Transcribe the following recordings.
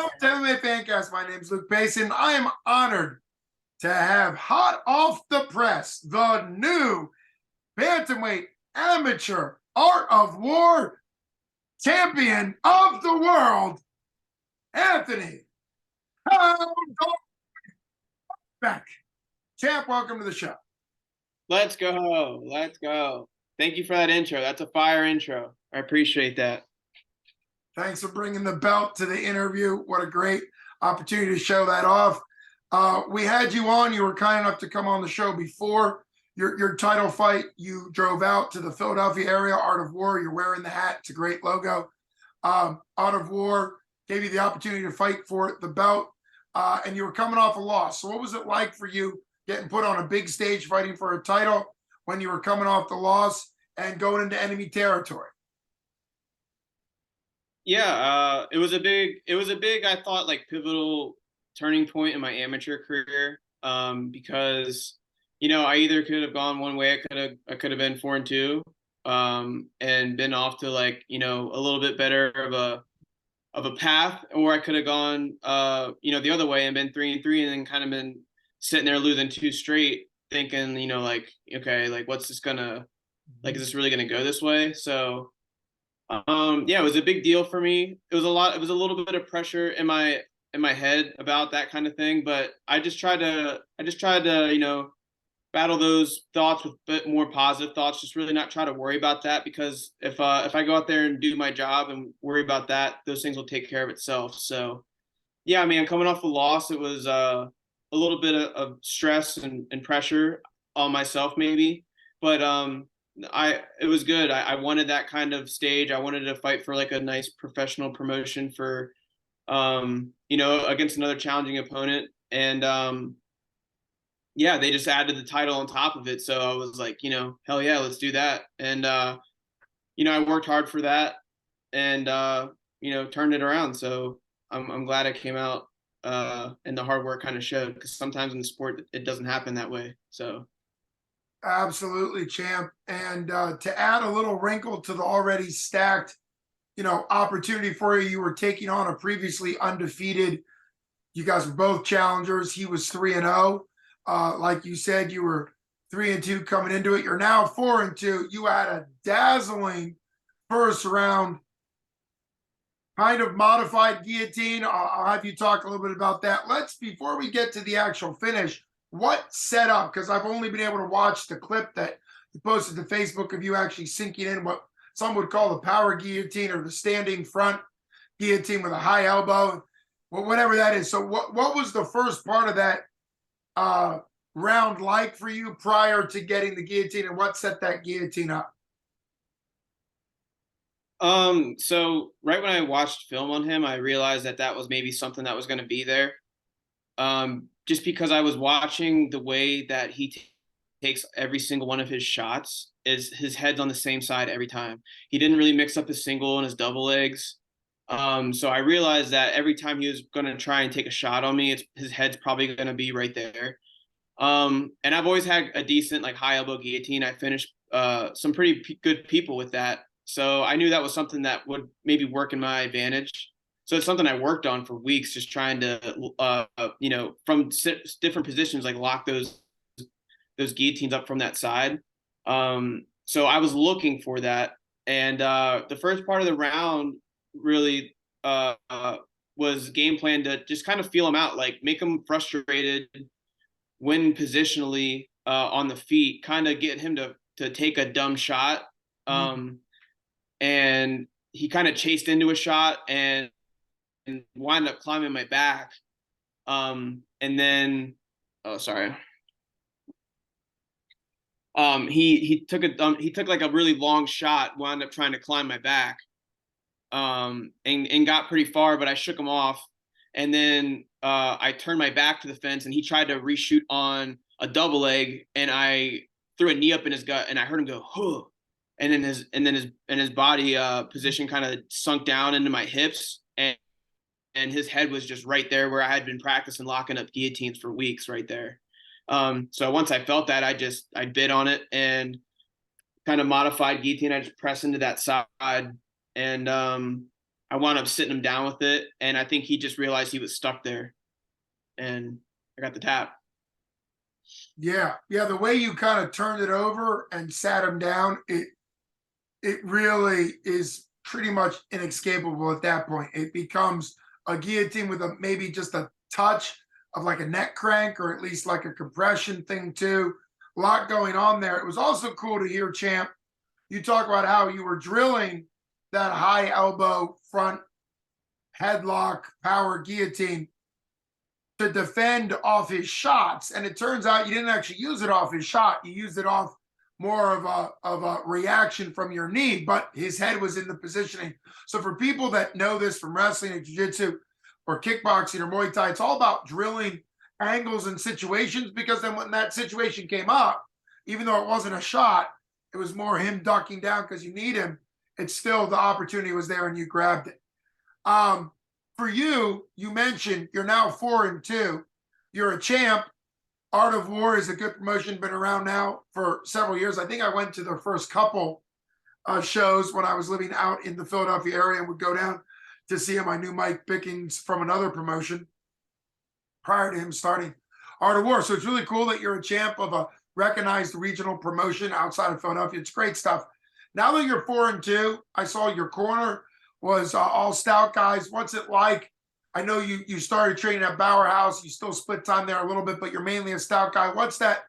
Welcome to MMA Fancast. My name is Luke Payson. I am honored to have hot off the press the new bantamweight amateur art of war champion of the world, Anthony Hogeback. Champ, welcome to the show. Let's go. Let's go. Thank you for that intro. That's a fire intro. I appreciate that. Thanks for bringing the belt to the interview. What a great opportunity to show that off. We had you on. You were kind enough to come on the show before your title fight. You drove out to the Philadelphia area, Art of War. You're wearing the hat. It's a great logo. Art of War gave you the opportunity to fight for the belt, and you were coming off a loss. So what was it like for you getting put on a big stage fighting for a title when you were coming off the loss and going into enemy territory? Yeah, it was a big, I thought, like, pivotal turning point in my amateur career. Because, I either could have gone one way, I could have been 4-2, and been off to, like, a little bit better of a path, or I could have gone, the other way and been 3-3 and then kind of been sitting there losing 2 straight, thinking, like, okay, like, what's this gonna, like, is this really gonna go this way? So, yeah, it was a big deal for me. It was a little bit of pressure in my head about that kind of thing, but I just tried to, battle those thoughts with a bit more positive thoughts, just really not try to worry about that, because if I go out there and do my job and worry about that, those things will take care of itself. So, yeah, I mean, coming off a loss, it was a little bit of stress and pressure on myself maybe, but it was good. I wanted that kind of stage. I wanted to fight for, like, a nice professional promotion for, against another challenging opponent. And yeah, they just added the title on top of it. So I was like, hell yeah, let's do that. And I worked hard for that and turned it around. So I'm glad I came out and the hard work kind of showed, because sometimes in the sport it doesn't happen that way. So Absolutely, champ. And to add a little wrinkle to the already stacked, opportunity for you, you were taking on a previously undefeated. You guys were both challengers. He was 3-0. Like you said, you were 3-2 coming into it. You're now 4-2. You had a dazzling first round, kind of modified guillotine. I'll have you talk a little bit about that. Before we get to the actual finish, what set up? Because I've only been able to watch the clip that you posted to Facebook of you actually sinking in what some would call the power guillotine, or the standing front guillotine with a high elbow, well, whatever that is. So what was the first part of that round like for you prior to getting the guillotine, and what set that guillotine up? So right when I watched film on him, I realized that was maybe something that was going to be there. Just because I was watching the way that he takes every single one of his shots, is his head's on the same side every time. He didn't really mix up his single and his double legs. So I realized that every time he was going to try and take a shot on me, his head's probably going to be right there. And I've always had a decent, like, high elbow guillotine. I finished some pretty good people with that. So I knew that was something that would maybe work in my advantage. So it's something I worked on for weeks, just trying to, from different positions, like, lock those guillotines up from that side. So I was looking for that. And the first part of the round really was game plan to just kind of feel him out, like, make him frustrated, win positionally on the feet, kind of get him to take a dumb shot. And he kind of chased into a shot and wound up climbing my back. And then, oh, sorry. He took like a really long shot, wound up trying to climb my back, and got pretty far, but I shook him off. And then I turned my back to the fence, and he tried to reshoot on a double leg, and I threw a knee up in his gut, and I heard him go, huh. And then his body position kind of sunk down into my hips, and his head was just right there where I had been practicing locking up guillotines for weeks, right there. So once I felt that, I bid on it and kind of modified guillotine. I just pressed into that side, and I wound up sitting him down with it, and I think he just realized he was stuck there, and I got the tap. Yeah, yeah. The way you kind of turned it over and sat him down, it really is pretty much inescapable at that point. It becomes a guillotine with a maybe just a touch of like a neck crank or at least like a compression thing too. A lot going on there. It was also cool to hear, Champ, you talk about how you were drilling that high elbow front headlock power guillotine to defend off his shots. And it turns out you didn't actually use it off his shot. You used it off more of a reaction from your knee, but his head was in the positioning. So for people that know this from wrestling and jiu-jitsu or kickboxing or Muay Thai, it's all about drilling angles and situations, because then when that situation came up, even though it wasn't a shot, it was more him ducking down because you need him. It's still the opportunity was there and you grabbed it. For you, you mentioned you're now 4-2. You're a champ. Art of War is a good promotion, been around now for several years. I think I went to their first couple shows when I was living out in the Philadelphia area and would go down to see him. I knew Mike Bickens from another promotion prior to him starting Art of War. So it's really cool that you're a champ of a recognized regional promotion outside of Philadelphia. It's great stuff. Now that you're 4-2, I saw your corner was all stout guys. What's it like? I know you started training at Bauer House. You still split time there a little bit, but you're mainly a stout guy. What's that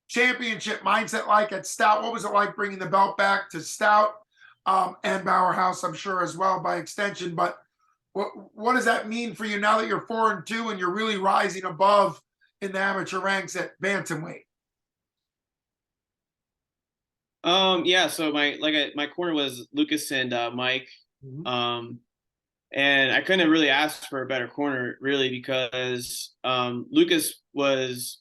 championship mindset like at stout? What was it like bringing the belt back to stout and Bauer House, I'm sure, as well by extension? But what does that mean for you now that you're 4-2 and you're really rising above in the amateur ranks at bantamweight? Yeah, so my corner was Lucas and Mike. Mm-hmm. And I couldn't really ask for a better corner, really, because Lucas was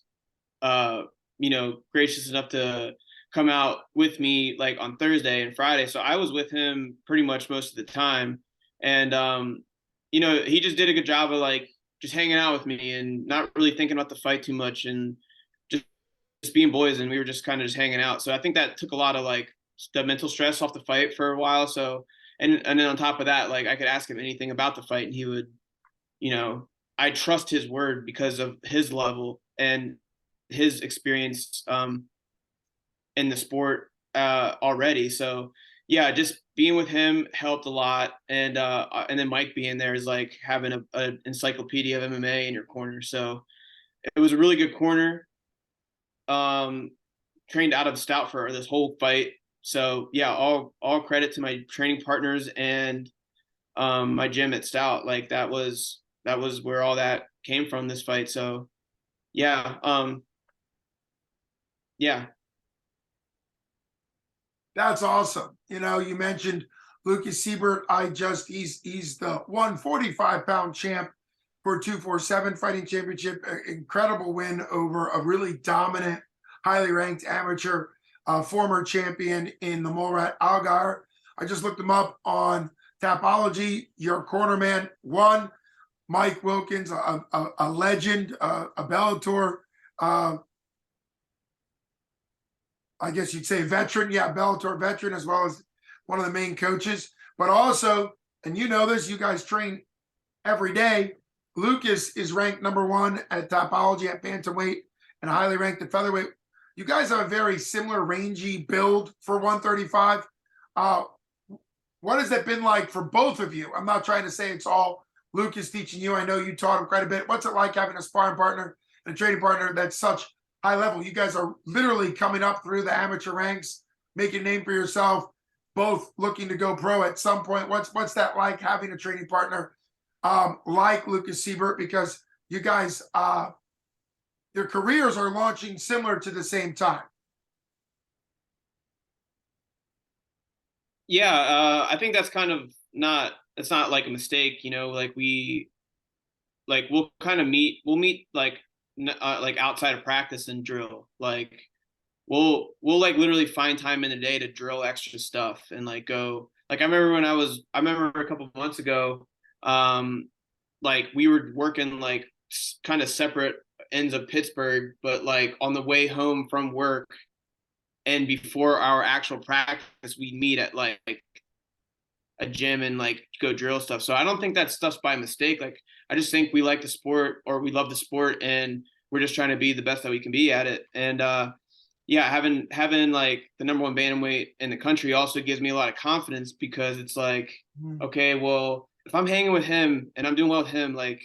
gracious enough to come out with me like on Thursday and Friday. So I was with him pretty much most of the time. And he just did a good job of like just hanging out with me and not really thinking about the fight too much and just being boys, and we were just kind of just hanging out. So I think that took a lot of like the mental stress off the fight for a while. So and then on top of that, like I could ask him anything about the fight and he would, I trust his word because of his level and his experience in the sport already. So yeah, just being with him helped a lot. And then Mike being there is like having a encyclopedia of MMA in your corner. So it was a really good corner. Trained out of stout for this whole fight. So yeah, all credit to my training partners and my gym at Stout. Like that was where all that came from, this fight. So yeah, yeah. That's awesome. You mentioned Lucas Siebert. He's the 145-pound champ for 247 Fighting Championship. Incredible win over a really dominant, highly ranked amateur former champion in the Mulrat Algar. I just looked him up on Tapology. Your cornerman won. Mike Wilkins, a legend, a Bellator, I guess you'd say veteran. Yeah, Bellator veteran, as well as one of the main coaches. But also, and you know this, you guys train every day. Lucas is ranked number 1 at Topology at bantamweight and highly ranked at featherweight. You guys have a very similar rangy build for 135. What has that been like for both of you? I'm not trying to say it's all Lucas teaching you. I know you taught him quite a bit. What's it like having a sparring partner and a training partner that's such high level? You guys are literally coming up through the amateur ranks, making a name for yourself, both looking to go pro at some point. What's that like, having a training partner like Lucas Siebert? Because you guys, their careers are launching similar to the same time. Yeah, I think that's kind of it's not like a mistake, like we'll kind of we'll meet like outside of practice and drill. Like we'll like literally find time in the day to drill extra stuff and like go. Like I remember a couple of months ago, like we were working like kind of separate ends of Pittsburgh, but like on the way home from work and before our actual practice, we meet at like a gym and like go drill stuff. So I don't think that stuff's by mistake. Like I just think we like the sport or we love the sport and we're just trying to be the best that we can be at it. And yeah, having like the number one bantamweight in the country also gives me a lot of confidence because it's like, okay, well, if I'm hanging with him and I'm doing well with him, like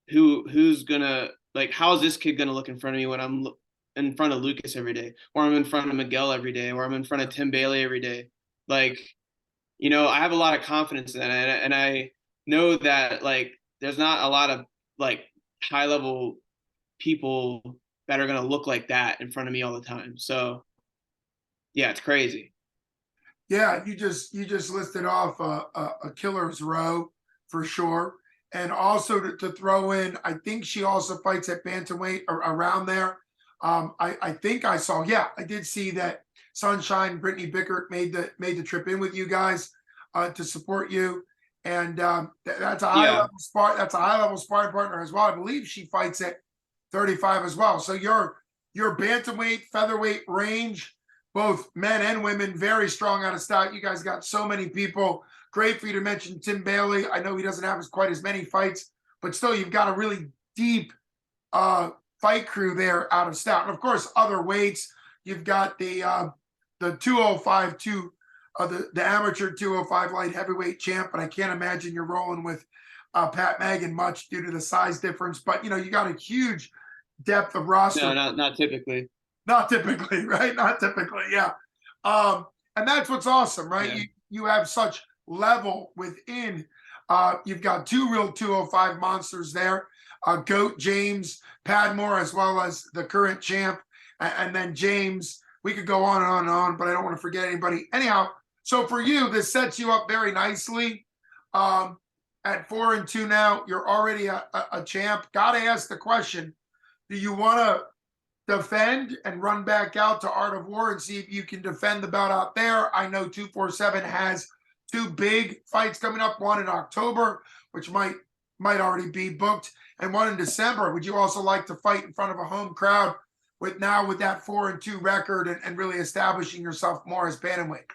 who's gonna like how is this kid gonna look in front of me when I'm in front of Lucas every day, or I'm in front of Miguel every day, or I'm in front of Tim Bailey every day? Like, you know, I have a lot of confidence in that, and I know that like there's not a lot of like high level people that are gonna look like that in front of me all the time. So yeah, it's crazy. Yeah, you just listed off a killer's row for sure. And also to throw in, I think she also fights at bantamweight or around there. I think I saw, yeah, I did see that Sunshine Brittany Bickert made the trip in with you guys to support you. And that's a high Yeah, level spar. That's a high level sparring partner as well. I believe she fights at 35 as well. So your bantamweight, featherweight range, both men and women, very strong out of stout. You guys got so many people. Great for you to mention Tim Bailey. I know he doesn't have quite as many fights, but still, you've got a really deep fight crew there out of stout. And of course, other weights. You've got the 205 the amateur 205 light heavyweight champ, but I can't imagine you're rolling with Pat Magan much due to the size difference. But you know, you got a huge depth of roster. no, not typically. Not typically, right? Not typically, yeah. And that's what's awesome, right? Yeah. You have such level within. You've got two real 205 monsters there. Goat James Padmore, as well as the current champ, and then James. We could go on and on and on, but I don't want to forget anybody. Anyhow, so for you, this sets you up very nicely. At 4-2 now, you're already a champ. Got to ask the question: do you want to defend and run back out to Art of War and see if you can defend the belt out there? I know 247 has two big fights coming up, one in October, which might already be booked, and one in December. Would you also like to fight in front of a home crowd with that 4-2 record and really establishing yourself more as bantamweight?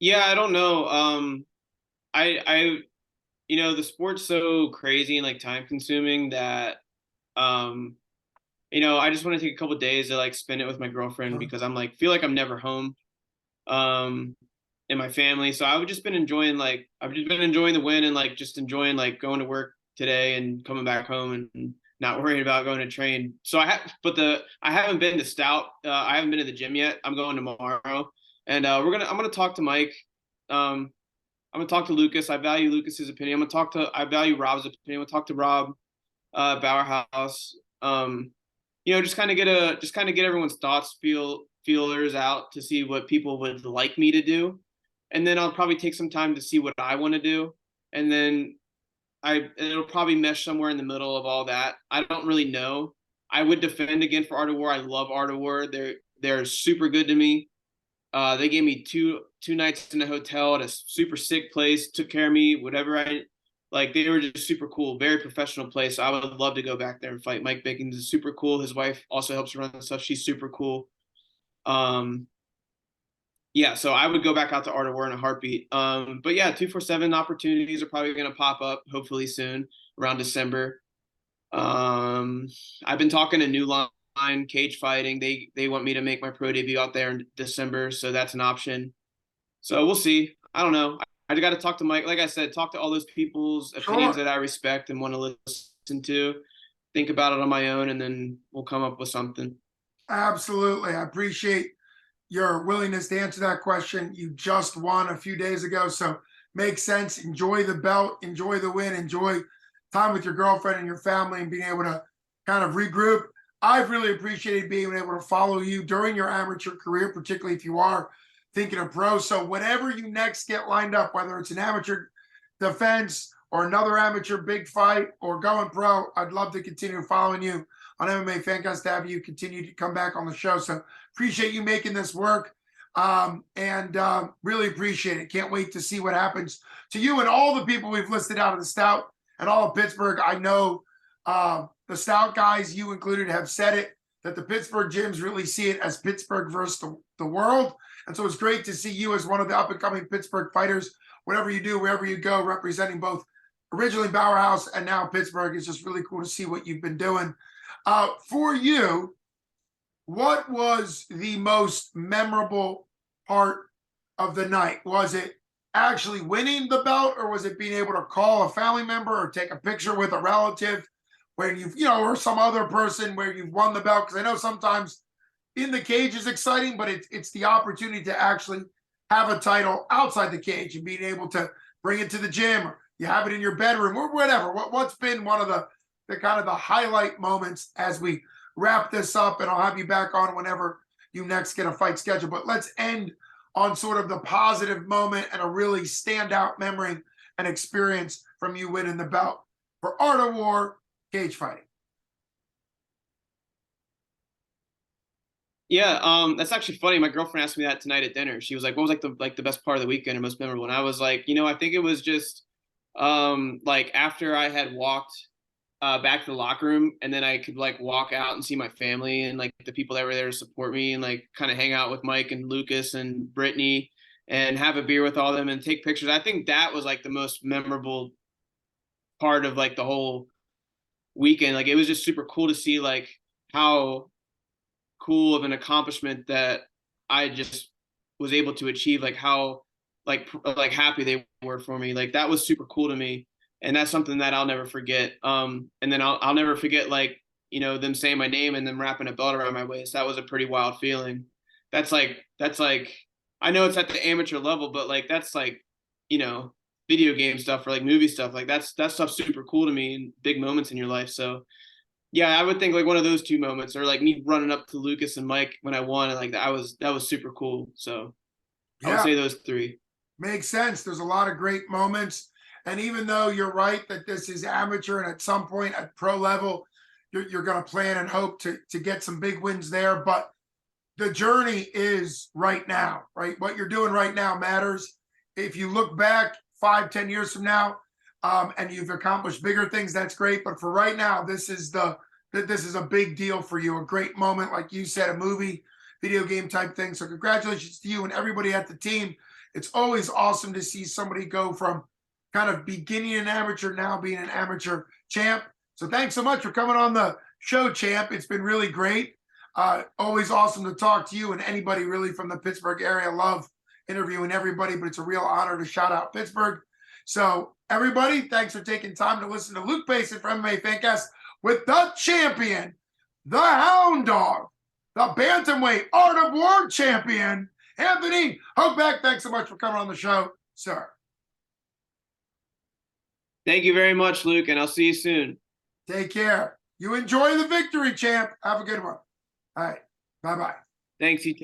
Yeah, I don't know. I you know, the sport's so crazy and like time consuming that um you know, I just want to take a couple days to like spend it with my girlfriend because I'm like feel like I'm never home um and my family. So I've just been enjoying the win and like just enjoying like going to work today and coming back home and not worrying about going to train. So I haven't been to Stout. I haven't been to the gym yet. I'm going tomorrow. And I'm gonna talk to Mike. I'm gonna talk to Lucas. I value Lucas's opinion. I value Rob's opinion. I'm gonna talk to Rob Bauerhouse. You know, just kind of get everyone's thoughts, feelers out to see what people would like me to do, and then I'll probably take some time to see what I want to do, and then it'll probably mesh somewhere in the middle of all that. I don't really know. I would defend again for Art of War. I love Art of War. They're super good to me. They gave me two nights in a hotel at a super sick place, took care of me, whatever I like. They were just super cool, very professional place. So I would love to go back there and fight. Mike Bacon is super cool. His wife also helps run the stuff. She's super cool. Yeah, so I would go back out to Art of War in a heartbeat. But yeah, 247 opportunities are probably going to pop up hopefully soon around December. I've been talking to New Line Cage Fighting. They want me to make my pro debut out there in December, so that's an option. So we'll see. I don't know. I got to talk to Mike. Like I said, talk to all those people's opinions Sure. that I respect and want to listen to. Think about it on my own, and then we'll come up with something. Absolutely. I appreciate your willingness to answer that question. You just won a few days ago, so makes sense. Enjoy the belt, enjoy the win, enjoy time with your girlfriend and your family, and being able to kind of regroup. I've really appreciated being able to follow you during your amateur career, particularly if you are thinking of pro. So whatever you next get lined up, whether it's an amateur defense or another amateur big fight or going pro, I'd love to continue following you on MMA Fancast to have you continue to come back on the show. So appreciate you making this work, and really appreciate it. Can't wait to see what happens to you and all the people we've listed out of the Stout and all of Pittsburgh. I know the Stout guys, you included, have said it, that the Pittsburgh gyms really see it as Pittsburgh versus the world. And so it's great to see you as one of the up and coming Pittsburgh fighters. Whatever you do, wherever you go, representing both originally Bower House and now Pittsburgh. It's just really cool to see what you've been doing. For you, what was the most memorable part of the night? Was it actually winning the belt, or was it being able to call a family member or take a picture with a relative where you've, or some other person where you've won the belt? Because I know sometimes in the cage is exciting, but it's the opportunity to actually have a title outside the cage and being able to bring it to the gym, or you have it in your bedroom or whatever. What's been one of the kind of the highlight moments as we wrap this up? And I'll have you back on whenever you next get a fight schedule. But let's end on sort of the positive moment and a really standout memory and experience from you winning the belt for Art of War cage fighting. Yeah, that's actually funny. My girlfriend asked me that tonight at dinner. She was like, "What was the best part of the weekend or most memorable?" And I was like, I think it was just like after I had walked back to the locker room, and then I could like walk out and see my family and like the people that were there to support me, and like kind of hang out with Mike and Lucas and Brittany and have a beer with all of them and take pictures. I think that was like the most memorable part of like the whole weekend. Like it was just super cool to see like how cool of an accomplishment that I just was able to achieve, like how like happy they were for me. Like that was super cool to me. And that's something that I'll never forget. And then I'll never forget like, them saying my name and them wrapping a belt around my waist. That was a pretty wild feeling. That's like I know it's at the amateur level, but like that's like, video game stuff or like movie stuff. Like that stuff's super cool to me and big moments in your life. So yeah, I would think like one of those two moments, or like me running up to Lucas and Mike when I won, and like that was super cool. So I would Yeah, say those three. makes sense. There's a lot of great moments. And even though you're right that this is amateur and at some point at pro level, you're going to plan and hope to get some big wins there. But the journey is right now, right? What you're doing right now matters. If you look back 5-10 years from now, and you've accomplished bigger things, that's great. But for right now, this is a big deal for you, a great moment, like you said, a movie, video game type thing. So congratulations to you and everybody at the team. It's always awesome to see somebody go from kind of beginning an amateur, now being an amateur champ. So thanks so much for coming on the show, champ. It's been really great. Always awesome to talk to you and anybody really from the Pittsburgh area. Love interviewing everybody, but it's a real honor to shout out Pittsburgh. So everybody, thanks for taking time to listen to Luke Payson from MMA Fancast with the champion, the Hounddog, the Bantamweight Art of War champion, Anthony Hogeback. Thanks so much for coming on the show, sir. Thank you very much, Luke, and I'll see you soon. Take care. You enjoy the victory, champ. Have a good one. All right. Bye-bye. Thanks, you too.